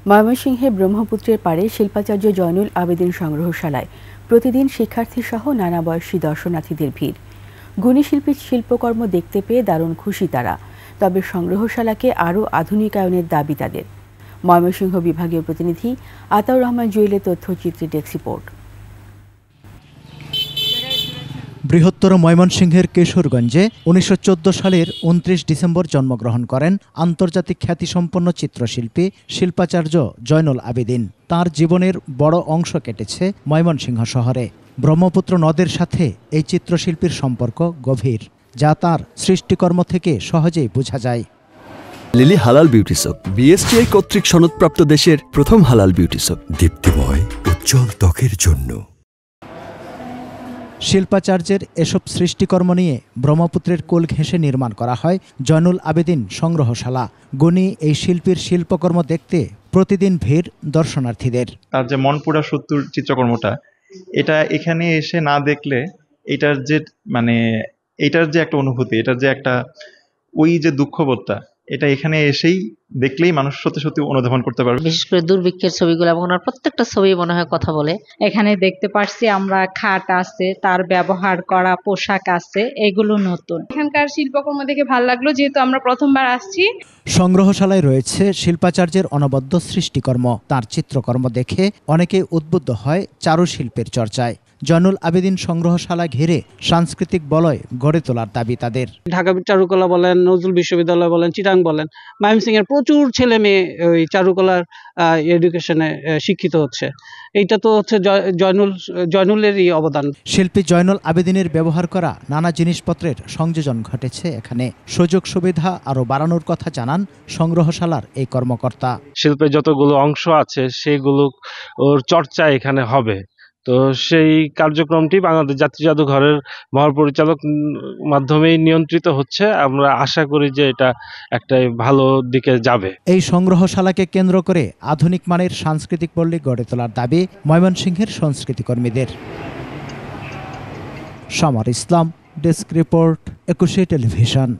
ময়মনসিংহে ব্রহ্মপুত্রের পাড়ে শিল্পাচার্য জয়নুল আবেদিন সংগ্রহশালায় প্রতিদিন শিক্ষার্থীসহ নানা বয়সী দর্শনার্থীদের ভিড়। গুণী শিল্পীর শিল্পকর্ম দেখতে পেয়ে দারুণ খুশি তারা। তবে সংগ্রহশালাকে আরও আধুনিকায়নের দাবি তাদের। ময়মনসিংহ বিভাগীয় প্রতিনিধি আতাউর রহমান জুয়েলের তথ্যচিত্রে ডেস্ক রিপোর্ট। বৃহত্তর ময়মনসিংহের কিশোরগঞ্জে ১৯১৪ সালের ২৯ ডিসেম্বর জন্মগ্রহণ করেন আন্তর্জাতিক খ্যাতিসম্পন্ন চিত্রশিল্পী শিল্পাচার্য জয়নুল আবেদিন। তার জীবনের বড় অংশ কেটেছে ময়মনসিংহ শহরে। ব্রহ্মপুত্র নদের সাথে এই চিত্রশিল্পীর সম্পর্ক গভীর, যা তার সৃষ্টিকর্ম থেকে সহজেই বোঝা যায়। লিলি হালাল বিউটি সোপ, বিএসটিআই কর্তৃক সনদপ্রাপ্ত দেশের প্রথম হালাল বিউটি সোপ, দীপ্তিময় উজ্জ্বল ত্বকের জন্য। শিল্পাচার্যের এসব সৃষ্টিকর্ম নিয়ে ব্রহ্মপুত্রের কোল ঘেঁষে নির্মাণ করা হয় জয়নুল আবেদিন সংগ্রহশালা। গুণী এই শিল্পীর শিল্পকর্ম দেখতে প্রতিদিন ভিড় দর্শনার্থীদের। তার যে মনপুরা সত্তর চিত্রকর্মটা, এটা এখানে এসে না দেখলে এটার যে একটা অনুভূতি, এটার যে একটা ওই যে দুঃখবোধটা, এটা এখানে এসেই দেখলেই মানুষ সত্যি সত্যি অনুধাবন করতে পারবে। বিশেষ করে দুর্ভিক্ষের ছবিগুলো এবং ওনার প্রত্যেকটা ছবি মনে হয় কথা বলে। এখানে দেখতে পারছি আমরা খাট আছে, তার ব্যবহার করা পোশাক আছে, এগুলো নতুন। এখানকার শিল্পকর্ম দেখে ভালো লাগলো, যেহেতু আমরা প্রথমবার আসছি। সংগ্রহশালায় রয়েছে শিল্পাচার্যের অনবদ্য সৃষ্টিকর্ম। তার চিত্রকর্ম দেখে অনেকে উদ্বুদ্ধ হয় চারুশিল্পের চর্চায়। জয়নুল আবেদিন সংগ্রহশালা ঘিরে সাংস্কৃতিক বলয় গড়ে তোলার দাবি তাদের। ঢাকা চারুকলা বলেন, নজরুল বিশ্ববিদ্যালয় বলেন, চিটাং বলেন, ময়মনসিংহের প্রচুর ছেলে মেয়ে ওই চারুকলার এডুকেশনে শিক্ষিত হচ্ছে। এইটা তো হচ্ছে জয়নুলেরই অবদান। শিল্পী জয়নুল আবেদিনের ব্যবহার করা নানা জিনিসপত্রের সংযোজন ঘটেছে এখানে। সুযোগ সুবিধা আরও বাড়ানোর কথা জানান সংগ্রহশালার এই কর্মকর্তা। শিল্পের যতগুলো অংশ আছে সেগুলো ওর চর্চা এখানে হবে। তো সেই কার্যক্রমটি বাংলাদেশ জাতীয় জাদুঘরের মহাপরিচালক মাধ্যমেই নিয়ন্ত্রিত হচ্ছে। আমরা আশা করি যে এটা একটা ভালো দিকে যাবে। এই সংগ্রহশালাকে কেন্দ্র করে আধুনিক মানের সাংস্কৃতিক পল্লী গড়ে তোলার দাবি ময়মনসিংহের সংস্কৃতিকর্মীদের। সমর ইসলাম, ডেস্ক রিপোর্ট, ২১ টেলিভিশন।